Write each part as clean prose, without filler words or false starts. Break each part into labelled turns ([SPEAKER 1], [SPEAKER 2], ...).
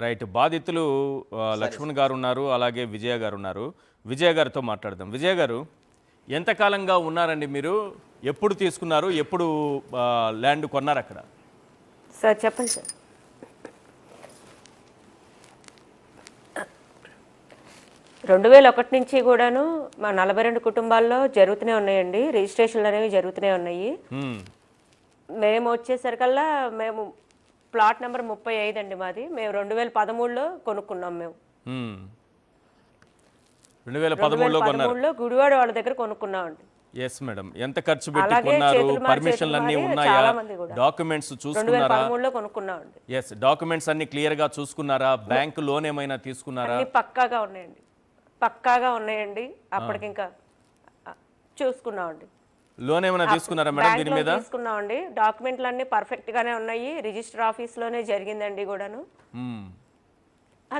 [SPEAKER 1] Right. బాధితులు లక్ష్మణ్ గారు ఉన్నారు, అలాగే విజయ గారు ఉన్నారు. విజయ గారితో మాట్లాడదాం. విజయ గారు, ఎంతకాలంగా ఉన్నారండి మీరు? ఎప్పుడు తీసుకున్నారు? ఎప్పుడు ల్యాండ్ కొన్నారు అక్కడ?
[SPEAKER 2] సార్ చెప్పండి సార్. రెండు వేల ఒకటి నుంచి కూడాను మా 42 కుటుంబాల్లో జరుగుతూనే ఉన్నాయండి, రిజిస్ట్రేషన్లు అనేవి జరుగుతూనే ఉన్నాయి. మేము వచ్చేసరికల్లా మేము ప్లాట్ నెంబర్ 35 అండి మాది. మేము 2013లో కొనుక్కున్నాం. మేము
[SPEAKER 1] 2013లో
[SPEAKER 2] గుడివాడ వాళ్ళ దగ్గర కొనుక్కున్నామండి.
[SPEAKER 1] Yes madam. ఎంత ఖర్చు పెట్టి కొన్నారు? పర్మిషన్లు అన్నీ ఉన్నాయా? డాక్యుమెంట్స్ చూసుకున్నారా?
[SPEAKER 2] 2013లో కొనుక్కున్నామండి.
[SPEAKER 1] ఎస్, డాక్యుమెంట్స్ అన్ని క్లియర్ గా చూసుకున్నారా? బ్యాంక్ లోన్ ఏమైనా తీసుకున్నారా?
[SPEAKER 2] అన్ని పక్కాగా ఉన్నాయండి, పక్కాగా ఉన్నాయండి. అప్పటికి ఇంకా చూసుకున్నామండి.
[SPEAKER 1] లోన్ ఏమైనా తీసుకున్నారా మేడం దీని మీద?
[SPEAKER 2] తీసుకున్నామండి. డాక్యుమెంట్లు అన్ని పర్ఫెక్ట్ గానే ఉన్నాయి. రిజిస్టర్ ఆఫీస్ లోనే జరిగిందండి కూడాను.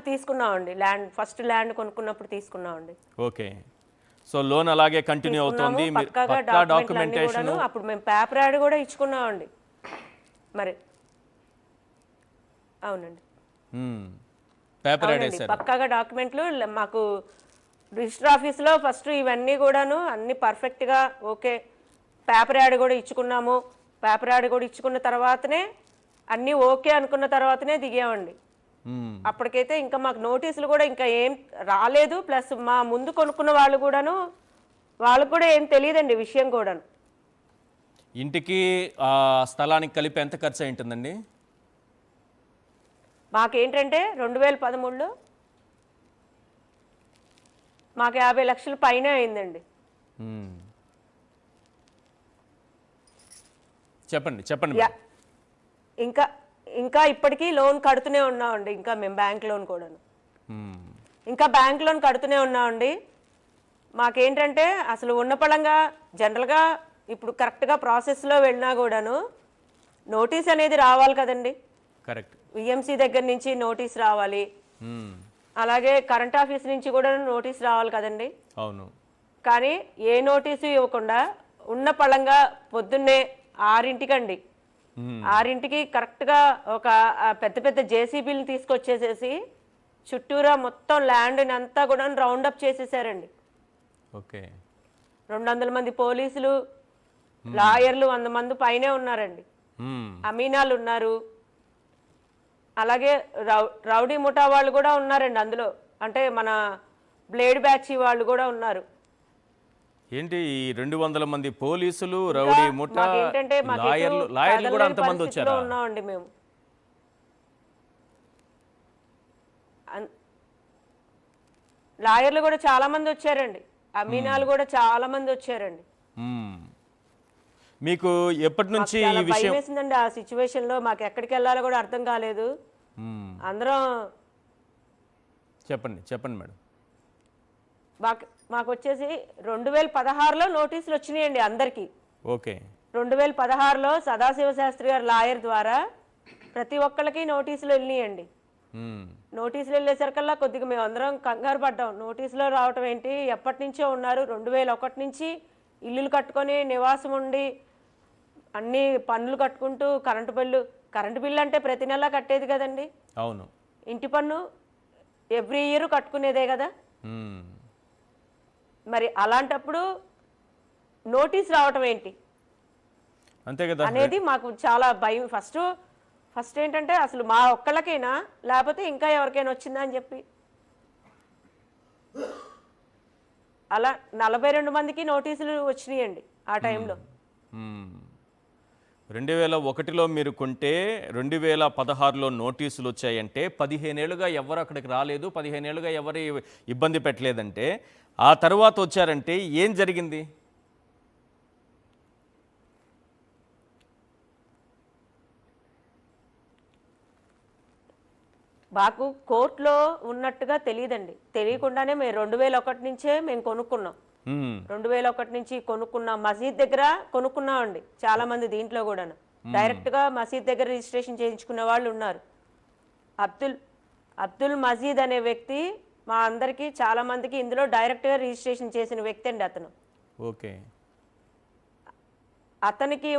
[SPEAKER 2] తీసుకున్నామండి. ల్యాండ్ ల్యాండ్ కొనుక్కున్నప్పుడు తీసుకున్నామండి.
[SPEAKER 1] ఓకే. సో లోన్ అలాగే కంటిన్యూ అవుతుంది.
[SPEAKER 2] పక్కా డాక్యుమెంటేషన్. అప్పుడు మేము పేపర్ యాడ్ కూడా ఇచ్చుకున్నామండి. మరి అవునండి,
[SPEAKER 1] పేపర్ యాడ్ వేశారు.
[SPEAKER 2] పక్కాగా డాక్యుమెంట్లు మాకు రిజిస్టర్ ఆఫీస్లో ఫస్ట్ ఇవన్నీ కూడాను అన్ని పర్ఫెక్ట్గా ఓకే. పేపర్ యాడ్ కూడా ఇచ్చుకున్నాము. పేపర్ యాడ్ కూడా ఇచ్చుకున్న తర్వాతనే అన్నీ ఓకే అనుకున్న తర్వాతనే దిగామండి. అప్పటికైతే ఇంకా మాకు నోటీసులు కూడా ఇంకా ఏం రాలేదు. ప్లస్ మా ముందు కొనుక్కున్న వాళ్ళు కూడాను, వాళ్ళకు కూడా ఏం తెలియదండి విషయం కూడాను.
[SPEAKER 1] ఇంటికి స్థలానికి కలిపి ఎంత ఖర్చు అయి ఉంటుందండి?
[SPEAKER 2] మాకేంటంటే 2013లో మాకు 50 లక్షల పైన అయిందండి.
[SPEAKER 1] చెప్పండి చెప్పండి.
[SPEAKER 2] ఇంకా ఇంకా ఇప్పటికీ లోన్ కడుతూనే ఉన్నామండి. ఇంకా మేము బ్యాంక్ లోన్ కూడాను ఇంకా బ్యాంక్ లోన్ కడుతూనే ఉన్నామండి. మాకేంటంటే అసలు ఉన్న పళంగా జనరల్గా ఇప్పుడు కరెక్ట్గా ప్రాసెస్లో వెళ్ళినా కూడాను నోటీస్ అనేది రావాలి కదండి.
[SPEAKER 1] కరెక్ట్.
[SPEAKER 2] విఎంసీ దగ్గర నుంచి నోటీస్ రావాలి, అలాగే కరెంట్ ఆఫీస్ నుంచి కూడా నోటీస్ రావాలి కదండి.
[SPEAKER 1] అవును.
[SPEAKER 2] కానీ ఏ నోటీసు ఇవ్వకుండా ఉన్న పళంగా పొద్దున్నే 6ంటికండి, 6ంటికి కరెక్ట్గా ఒక పెద్ద పెద్ద జేసీబీలు తీసుకొచ్చేసేసి చుట్టూరా మొత్తం ల్యాండ్ని అంతా కూడా రౌండప్ చేసేసారండి.
[SPEAKER 1] ఓకే.
[SPEAKER 2] 200 మంది పోలీసులు, లాయర్లు 100 మంది పైనే ఉన్నారండి. అమీనాలు ఉన్నారు, అలాగే రౌడీ ముఠా వాళ్ళు కూడా ఉన్నారండి అందులో. అంటే మన బ్లేడ్ బ్యాచ్ వాళ్ళు కూడా ఉన్నారు.
[SPEAKER 1] ఏంటి 200 మంది పోలీసులు, రౌడీ ముఠా, లాయర్లు కూడా అంతమంది వచ్చారా?
[SPEAKER 2] ఉన్నామండి మేము. లాయర్లు కూడా చాలా మంది వచ్చారండి, అమీనాలు కూడా చాలా మంది వచ్చారండి.
[SPEAKER 1] మీకు ఎప్పటి నుంచి ఈ విషయం
[SPEAKER 2] వేసిందండి? ఆ సిచ్యువేషన్ లో మాకు ఎక్కడికి వెళ్ళాలో కూడా అర్థం కాలేదు. అందరం
[SPEAKER 1] చెప్పండి చెప్పండి మేడం.
[SPEAKER 2] మాకు వచ్చేసి 2016లో నోటీసులు వచ్చినాయండి అందరికి.
[SPEAKER 1] ఓకే.
[SPEAKER 2] 2016లో సదాశివ శాస్త్రి గారు లాయర్ ద్వారా ప్రతి ఒక్కళ్ళకి నోటీసులు వెళ్ళినాయండి. నోటీసులు వెళ్ళేసరికల్లా కొద్దిగా మేము అందరం కంగారు పడ్డాం. నోటీసులో రావటం ఏంటి, ఎప్పటి నుంచో ఉన్నారు. 2001 నుంచి ఇల్లులు కట్టుకొని నివాసం ఉండి అన్ని పన్నులు కట్టుకుంటూ కరెంటు బిల్లు అంటే ప్రతి నెల కట్టేది కదండి.
[SPEAKER 1] అవును.
[SPEAKER 2] ఇంటి పన్ను ఎవ్రీ ఇయర్ కట్టుకునేదే కదా. మరి అలాంటప్పుడు నోటీస్ రావటం ఏంటి
[SPEAKER 1] అంతే కదా
[SPEAKER 2] అనేది మాకు చాలా భయం. ఫస్ట్ ఏంటంటే అసలు మా ఒక్కళ్ళకైనా లేకపోతే ఇంకా ఎవరికైనా వచ్చిందా అని చెప్పి అలా 42 మందికి నోటీసులు వచ్చినాయండి ఆ టైంలో.
[SPEAKER 1] 2001లో మీరు కొంటే 2016లో నోటీసులు వచ్చాయంటే 15 ఏళ్ళుగా ఎవరు అక్కడికి రాలేదు, 15 ఏళ్ళుగా ఎవరు ఇబ్బంది పెట్టలేదంటే ఆ తర్వాత వచ్చారంటే ఏం జరిగింది?
[SPEAKER 2] మాకు కోర్టులో ఉన్నట్టుగా తెలియదండి. తెలియకుండానే మేము 2001 నుంచే మేము కొనుక్కున్నాం. 2001 నుంచి కొనుక్కున్నాం. మసీద్ దగ్గర కొనుక్కున్నామండి చాలా మంది. దీంట్లో కూడా డైరెక్ట్ గా మసీద్ దగ్గర రిజిస్ట్రేషన్ చేయించుకున్న వాళ్ళు ఉన్నారు. అబ్దుల్ మజీద్ అనే వ్యక్తి మా అందరికి చాలా మందికి ఇందులో డైరెక్ట్ గా రిజిస్ట్రేషన్ చేసిన వ్యక్తి అండి అతను.
[SPEAKER 1] ఓకే.
[SPEAKER 2] అతనికి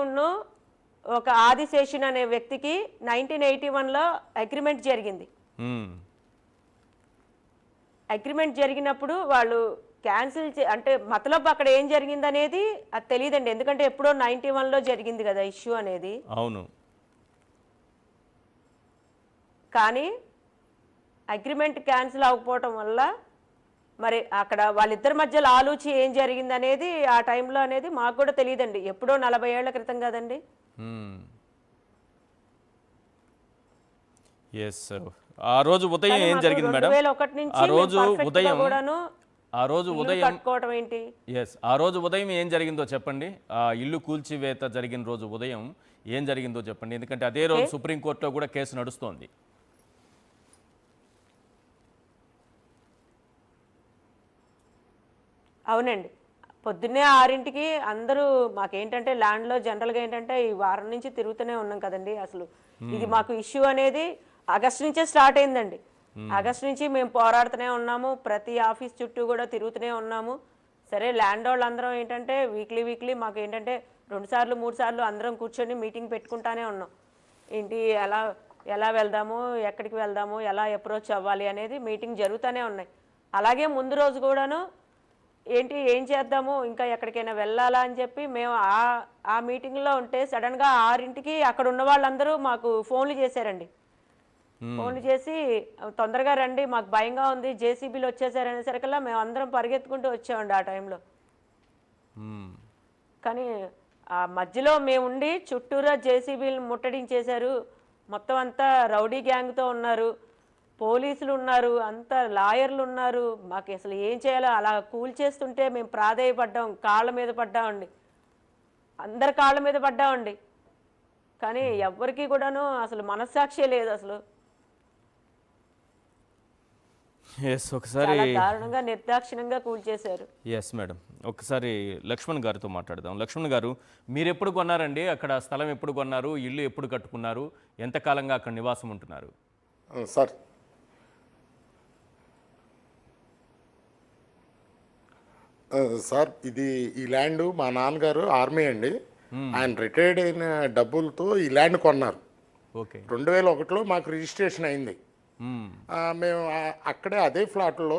[SPEAKER 2] ఒక ఆదిశేషన్ అనే వ్యక్తికి 1981లో అగ్రిమెంట్ జరిగింది.
[SPEAKER 1] మ్మ్.
[SPEAKER 2] అగ్రిమెంట్ జరిగినప్పుడు వాళ్ళు క్యాన్సిల్ అంటే మతలబ్ అక్కడ ఏం జరిగింది అనేది అది తెలియదండి. ఎందుకంటే ఎప్పుడో 91లో జరిగింది కదా ఇష్యూ అనేది.
[SPEAKER 1] అవును.
[SPEAKER 2] కానీ అగ్రిమెంట్ క్యాన్సిల్ అవ్వకపోవటం వల్ల మరి అక్కడ వాళ్ళిద్దరి మధ్యలో ఆలోచి ఏం జరిగింది అనేది ఆ టైంలో అనేది మాకు కూడా తెలియదండి. ఎప్పుడో 40 ఏళ్ల క్రితం కదండి.
[SPEAKER 1] ఎస్. ఆ రోజు ఉదయం ఏం జరిగింది మేడం?
[SPEAKER 2] 2001 నుంచి
[SPEAKER 1] ఆ రోజు
[SPEAKER 2] మేము perfect గా
[SPEAKER 1] ఉదయం
[SPEAKER 2] కూడాను
[SPEAKER 1] ఆ రోజు
[SPEAKER 2] ఇల్లు
[SPEAKER 1] ఉదయం
[SPEAKER 2] కట్టుకోవటం ఏంటి,
[SPEAKER 1] ఎస్, ఆ రోజు ఉదయం ఏం జరిగిందో చెప్పండి. ఆ ఇల్లు కూల్చివేత జరిగిన రోజు ఉదయం ఏం జరిగిందో చెప్పండి. ఎందుకంటే అదే రోజు సుప్రీంకోర్టులో కూడా కేసు నడుస్తోంది.
[SPEAKER 2] అవునండి. పొద్దున్నే 6ంటికి అందరూ మాకేంటంటే ల్యాండ్లో జనరల్గా ఏంటంటే ఈ వారం నుంచి తిరుగుతూనే ఉన్నాం కదండి. అసలు ఇది మాకు ఇష్యూ అనేది ఆగస్టు నుంచే స్టార్ట్ అయిందండి. ఆగస్టు నుంచి మేము పోరాడుతూనే ఉన్నాము. ప్రతి ఆఫీస్ చుట్టూ కూడా తిరుగుతూనే ఉన్నాము. సరే ల్యాండ్ వాళ్ళందరం ఏంటంటే వీక్లీ మాకు ఏంటంటే 2 సార్లు 3 సార్లు అందరం కూర్చొని మీటింగ్ పెట్టుకుంటానే ఉన్నాం. ఏంటి ఎలా వెళ్దాము, ఎక్కడికి వెళ్దాము, ఎలా అప్రోచ్ అవ్వాలి అనేది మీటింగ్ జరుగుతూనే ఉన్నాయి. అలాగే ముందు రోజు కూడాను ఏం చేద్దాము, ఇంకా ఎక్కడికైనా వెళ్ళాలా అని చెప్పి మేము ఆ మీటింగ్లో ఉంటే సడన్గా 6ంటికి అక్కడ ఉన్న వాళ్ళందరూ మాకు ఫోన్లు చేశారండి. ఫోన్లు చేసి తొందరగా రండి, మాకు భయంగా ఉంది, జేసీబీలు వచ్చేసారనేసరికల్లా మేము అందరం పరిగెత్తుకుంటూ వచ్చామండి ఆ టైంలో. కానీ ఆ మధ్యలో మేము ఉండి చుట్టూరా జేసీబీలు ముట్టడించేశారు. మొత్తం అంతా రౌడీ గ్యాంగ్తో ఉన్నారు, పోలీసులు ఉన్నారు, అంతా లాయర్లు ఉన్నారు. మాకు అసలు ఏం చేయాలో అలా కూల్చేస్తుంటే మేము ప్రాధేయపడ్డాం, కాళ్ళ మీద పడ్డామండి, అందరి కాళ్ళ మీద పడ్డామండి. కానీ ఎవ్వరికీ కూడాను అసలు మనస్సాక్షే లేదు అసలు.
[SPEAKER 1] ఎస్, ఒకసారి
[SPEAKER 2] చాలా దారుణంగా నిర్దాక్షిణంగా కూల్చేశారు.
[SPEAKER 1] ఎస్ మేడం, ఒకసారి లక్ష్మణ్ గారితో మాట్లాడదాం. లక్ష్మణ్ గారు, మీరు ఎప్పుడు కొన్నారండి? అక్కడ స్థలం ఎప్పుడు కొన్నారు? ఇల్లు ఎప్పుడు కట్టుకున్నారు? ఎంతకాలంగా అక్కడ నివాసం ఉంటున్నారు?
[SPEAKER 3] సార్ సార్ ఇది ఈ ల్యాండ్ మా నాన్నగారు ఆర్మీ అండి. ఆయన రిటైర్డ్ అయిన డబ్బులతో ఈ ల్యాండ్ కొన్నారు.
[SPEAKER 1] ఓకే.
[SPEAKER 3] 2001లో మాకు రిజిస్ట్రేషన్ అయింది. మేము అక్కడే అదే ఫ్లాట్లో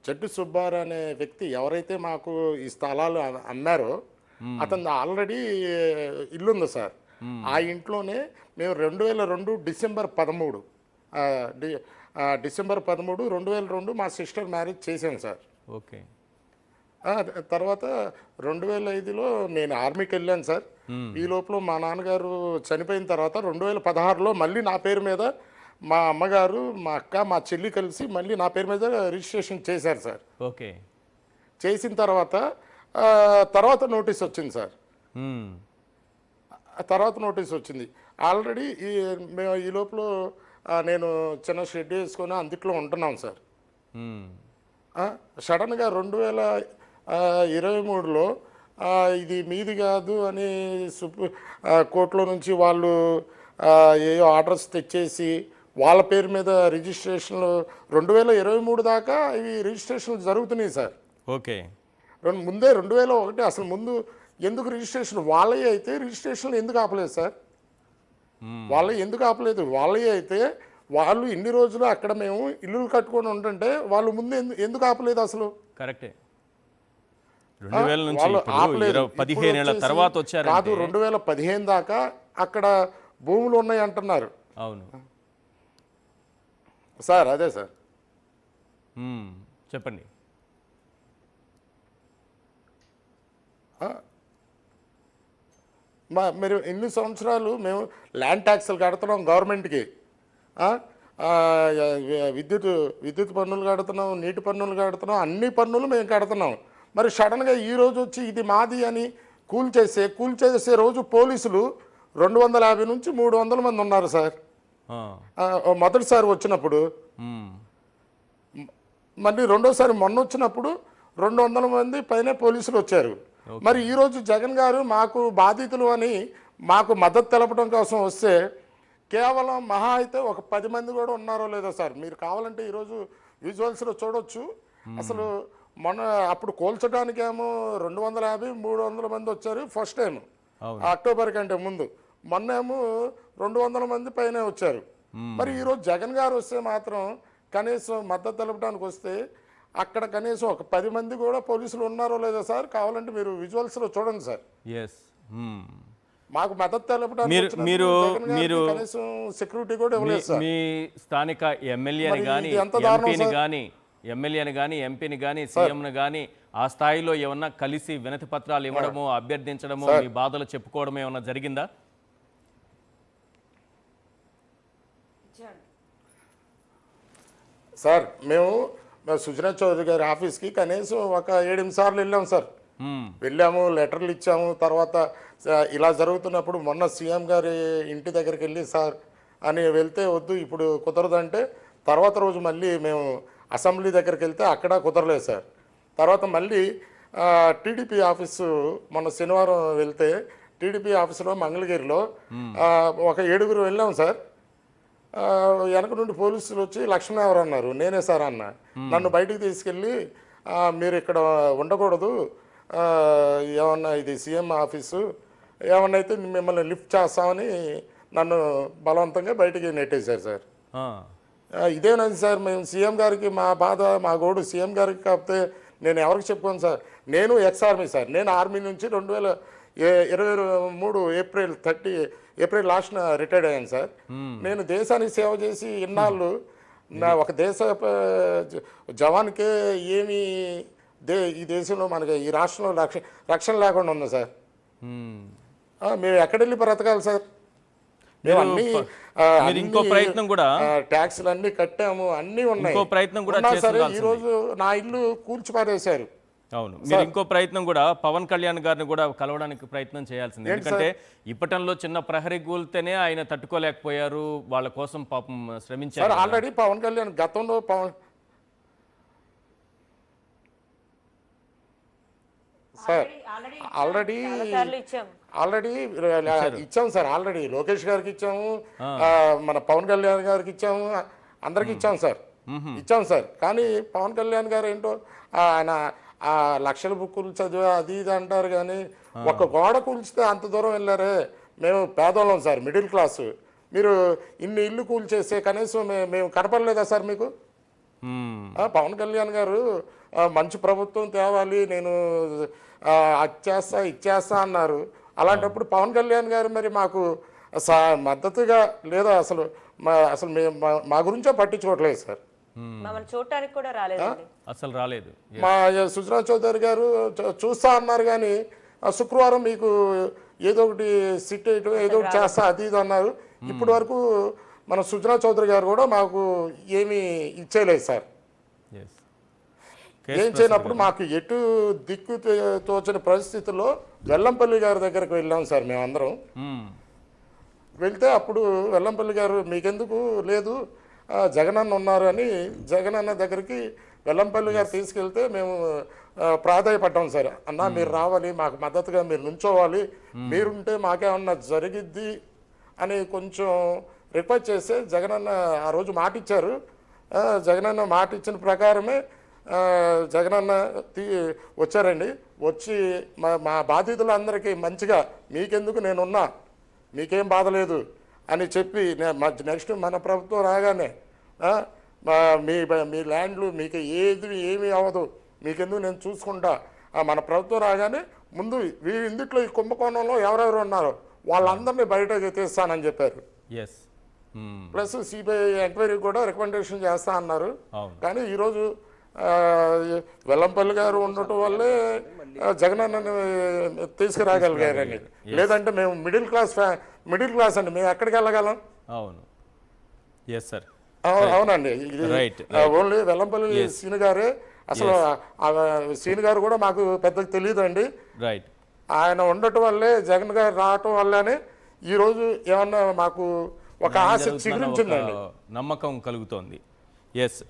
[SPEAKER 3] చెట్టు సుబ్బారావు అనే వ్యక్తి ఎవరైతే మాకు ఈ స్థలాలు అమ్మారో అతను ఆల్రెడీ ఇల్లు ఉంది సార్. ఆ ఇంట్లోనే మేము 2002 డిసెంబర్ 13 2002 మా సిస్టర్ మ్యారేజ్ చేశాను సార్.
[SPEAKER 1] ఓకే.
[SPEAKER 3] తర్వాత 2005లో నేను ఆర్మీకి వెళ్ళాను సార్. ఈ లోపల మా నాన్నగారు చనిపోయిన తర్వాత 2016లో మళ్ళీ నా పేరు మీద మా అమ్మగారు, మా అక్క, మా చెల్లి కలిసి మళ్ళీ నా పేరు మీద రిజిస్ట్రేషన్ చేశారు సార్.
[SPEAKER 1] ఓకే.
[SPEAKER 3] చేసిన తర్వాత నోటీస్ వచ్చింది సార్. తర్వాత నోటీస్ వచ్చింది. ఆల్రెడీ మేము ఈ లోపల నేను చిన్న షెడ్ వేసుకొని అందుట్లో ఉంటున్నాం సార్. సడన్గా 2023లో ఇది మీది కాదు అని కోర్టులో నుంచి వాళ్ళు ఏవో ఆర్డర్స్ తెచ్చేసి వాళ్ళ పేరు మీద రిజిస్ట్రేషన్లు 2023 దాకా ఇవి రిజిస్ట్రేషన్లు జరుగుతున్నాయి సార్.
[SPEAKER 1] ఓకే.
[SPEAKER 3] ముందే 2001 అసలు ముందు ఎందుకు రిజిస్ట్రేషన్ వాళ్ళే అయితే రిజిస్ట్రేషన్లు ఎందుకు ఆపలేదు సార్? వాళ్ళే ఎందుకు ఆపలేదు? వాళ్ళే అయితే వాళ్ళు ఇన్ని రోజులు అక్కడ మేము ఇల్లులు కట్టుకొని ఉంటుంటే వాళ్ళు ముందు ఎందుకు ఆపలేదు అసలు?
[SPEAKER 1] కరెక్టే. 2000 నుంచి 15 ఏళ్ల తర్వాత వచ్చారు
[SPEAKER 3] కాదు, 2015 దాకా అక్కడ భూములు ఉన్నాయి అంటున్నారు.
[SPEAKER 1] అవును
[SPEAKER 3] సార్. అదే సార్.
[SPEAKER 1] చెప్పండి.
[SPEAKER 3] మీరు ఇన్ని సంవత్సరాలు మేము ల్యాండ్ ట్యాక్స్లు కడుతున్నాం గవర్నమెంట్కి, విద్యుత్ పన్నులు కడుతున్నాం, నీటి పన్నులు కడుతున్నాం, అన్ని పన్నులు మేము కడుతున్నాం. మరి సడన్గా ఈరోజు వచ్చి ఇది మాది అని కూల్చేసే రోజు పోలీసులు 250 నుంచి 300 మంది ఉన్నారు సార్. మొదటిసారి వచ్చినప్పుడు, మళ్ళీ రెండోసారి మొన్న వచ్చినప్పుడు 200 మంది పైనే పోలీసులు వచ్చారు. మరి ఈరోజు జగన్ గారు మాకు బాధితులు అని మాకు మద్దతు తెలపడం కోసం వస్తే కేవలం మహా అయితే ఒక 10 మంది కూడా ఉన్నారో లేదో సార్. మీరు కావాలంటే ఈరోజు విజువల్స్లో చూడొచ్చు. అసలు మొన్న అప్పుడు కోల్చడానికేమో 250-300 మంది వచ్చారు ఫస్ట్ టైం, అక్టోబర్ కంటే ముందు. మొన్నేమో 200 మంది పైనే వచ్చారు. మరి ఈరోజు జగన్ గారు వస్తే మాత్రం కనీసం మద్దతు తెలపడానికి వస్తే అక్కడ కనీసం ఒక 10 మంది కూడా పోలీసులు ఉన్నారో లేదో సార్, కావాలంటే మీరు విజువల్స్లో చూడండి సార్.
[SPEAKER 1] ఎస్.
[SPEAKER 3] మాకు మద్దతు తెలపడానికి
[SPEAKER 1] మీరు-
[SPEAKER 3] వచ్చినప్పుడు
[SPEAKER 1] మీరు-
[SPEAKER 3] జగన్ గారికి
[SPEAKER 1] మీరు-
[SPEAKER 3] కనీసం సెక్యూరిటీ కూడా ఇవ్వలేదు సార్.
[SPEAKER 1] మీ స్థానిక ఎమ్మెల్యేని
[SPEAKER 3] మరి
[SPEAKER 1] కానీ
[SPEAKER 3] ఇది ఎంత దారుణం
[SPEAKER 1] ఎంపీని
[SPEAKER 3] సార్?
[SPEAKER 1] కానీ ఎమ్మెల్యేని కానీ ఎంపీని కానీ సీఎంను కానీ ఆ స్థాయిలో ఏమన్నా కలిసి వినతి పత్రాలు ఇవ్వడమో అభ్యర్థించడమో మీ బాధలు చెప్పుకోవడం ఏమన్నా జరిగిందా?
[SPEAKER 3] సార్ మేము సుజనా చౌదరి గారి ఆఫీస్కి కనీసం ఒక 7 సార్లు వెళ్ళాం సార్. వెళ్ళాము, లెటర్లు ఇచ్చాము. తర్వాత ఇలా జరుగుతున్నప్పుడు మొన్న సీఎం గారి ఇంటి దగ్గరికి వెళ్ళి సార్ అని వెళ్తే వద్దు ఇప్పుడు కుదరదంటే తర్వాత రోజు మళ్ళీ మేము అసెంబ్లీ దగ్గరికి వెళ్తే అక్కడ కుదరలేదు సార్. తర్వాత మళ్ళీ టీడీపీ ఆఫీసు మొన్న శనివారం వెళ్తే టీడీపీ ఆఫీసులో మంగళగిరిలో ఒక 7 వెళ్ళాం సార్. వెనక నుండి పోలీసులు వచ్చి లక్ష్మణ్ ఎవరు అన్నారు. నేనే సార్ అన్న. నన్ను బయటికి తీసుకెళ్ళి మీరు ఇక్కడ ఉండకూడదు, ఏమన్నా ఇది సీఎం ఆఫీసు, ఏమన్నా అయితే మిమ్మల్ని లిఫ్ట్ చేస్తామని నన్ను బలవంతంగా బయటికి నెట్టేశారు సార్. ఇదేనండి సార్, మేము సీఎం గారికి మా బాధ మా గోడు సీఎం గారికి కాకపోతే నేను ఎవరికి చెప్పుకోను సార్. నేను ఎక్స్ ఆర్మీ సార్. నేను ఆర్మీ నుంచి 2023 ఏప్రిల్ లాస్ట్న రిటైర్డ్ అయ్యాను సార్. నేను దేశానికి సేవ చేసి ఇన్నాళ్ళు నా ఒక దేశ జవాన్కే ఏమి ఈ దేశంలో మనకి ఈ రాష్ట్రంలో రక్షణ లేకుండా ఉంది సార్. మేము ఎక్కడెళ్ళి బ్రతకాలి సార్? మేము అన్ని
[SPEAKER 1] ఇంకో ప్రయత్నం కూడా
[SPEAKER 3] ట్యాక్స్లు అన్ని కట్టాము, అన్నీ ఉన్నాయి.
[SPEAKER 1] ఇంకో ప్రయత్నం కూడా
[SPEAKER 3] సరే ఈ రోజు నా ఇల్లు కూల్చి పారేశారు.
[SPEAKER 1] అవును, మీరు ఇంకో ప్రయత్నం కూడా పవన్ కళ్యాణ్ గారిని కూడా కలవడానికి ప్రయత్నం చేయాల్సింది. ఎందుకంటే ఇప్పటంలో చిన్న ప్రహరీ కూల్తేనే ఆయన తట్టుకోలేకపోయారు, వాళ్ళ కోసం పాపం శ్రమించారు.
[SPEAKER 3] ఆల్రెడీ పవన్ కళ్యాణ్ గతంలో ఆల్రెడీ ఇచ్చాం సార్. ఆల్రెడీ లోకేష్ గారికి ఇచ్చాము, మన పవన్ కళ్యాణ్ గారికి ఇచ్చాము, అందరికి ఇచ్చాం సార్. ఇచ్చాం సార్. కానీ పవన్ కళ్యాణ్ గారు ఏంటో ఆయన లక్షల బుక్కులు చదివా అది ఇది అంటారు, కానీ ఒక గోడ కూల్చితే అంత దూరం వెళ్ళారే. మేము పేదోళ్ళం సార్, మిడిల్ క్లాస్. మీరు ఇన్ని ఇల్లు కూల్చేస్తే కనీసం మేము కనపడలేదా సార్ మీకు? పవన్ కళ్యాణ్ గారు మంచి ప్రభుత్వం తేవాలి, నేను అది ఇచ్చేస్తా అన్నారు. అలాంటప్పుడు పవన్ కళ్యాణ్ గారు మరి మాకు మద్దతుగా లేదా అసలు మా గురించే పట్టించుకోవట్లేదు సార్.
[SPEAKER 2] చూడటానికి కూడా రాలేదండి,
[SPEAKER 1] అసలు రాలేదు.
[SPEAKER 3] మా సుజనా చౌదరి గారు చూస్తా అన్నారు, కానీ శుక్రవారం మీకు ఏదో ఒకటి సిట్ ఏదో ఒకటి చేస్తా అది ఇది అన్నారు. ఇప్పటి వరకు మన సుజనా చౌదరి గారు కూడా మాకు ఏమీ ఇచ్చేయలేదు సార్. ఏం చేయనప్పుడు మాకు ఎటు దిక్కు తోచని పరిస్థితుల్లో వెల్లంపల్లి గారి దగ్గరకు వెళ్ళాం సార్ మేమందరం. వెళ్తే అప్పుడు వెల్లంపల్లి గారు మీకెందుకు లేదు జగనన్న ఉన్నారు అని జగనన్న దగ్గరికి వెల్లంపల్లి గారు తీసుకెళ్తే మేము ప్రాధాయపడ్డాం సార్. అన్న మీరు రావాలి, మాకు మద్దతుగా మీరు నుంచోవాలి, మీరుంటే మాకేమన్నా జరిగిద్ది అని కొంచెం రిక్వెస్ట్ చేస్తే జగనన్న ఆ రోజు మాట ఇచ్చారు. జగనన్న మాట ఇచ్చిన ప్రకారమే జగనన్న వచ్చారండి. వచ్చి మా బాధితులందరికీ మంచిగా మీకెందుకు నేనున్నా, మీకేం బాధ లేదు అని చెప్పి నెక్స్ట్ మన ప్రభుత్వం రాగానే మీ ల్యాండ్లు మీకు ఏమీ అవ్వదు, మీకెందుకు నేను చూసుకుంటా, మన ప్రభుత్వం రాగానే ముందు ఇందుట్లో ఈ కుంభకోణంలో ఎవరెవరు ఉన్నారో వాళ్ళందరినీ బయటకు తీస్తానని చెప్పారు. ప్లస్ సిబిఐ ఎంక్వైరీ కూడా రికమెండేషన్ చేస్తా అన్నారు. కానీ ఈరోజు వెల్లంపల్లి గారు ఉండటం వల్లే జగనన్నని తీసుకురాగలిగారండి. లేదంటే మేము మిడిల్ క్లాస్ అండి, మేము ఎక్కడికి వెళ్ళగలం?
[SPEAKER 1] అవును, సార్.
[SPEAKER 3] అవునండి, ఓన్లీ వెల్లంపల్లి సీని గారే. అసలు సీని గారు కూడా మాకు పెద్దగా తెలియదు అండి. ఆయన ఉండటం వల్లే, జగన్ గారు రావటం వల్లనే ఈరోజు ఏమన్నా మాకు ఒక ఆశ చిగురించిందండి,
[SPEAKER 1] నమ్మకం కలుగుతోంది. ఎస్,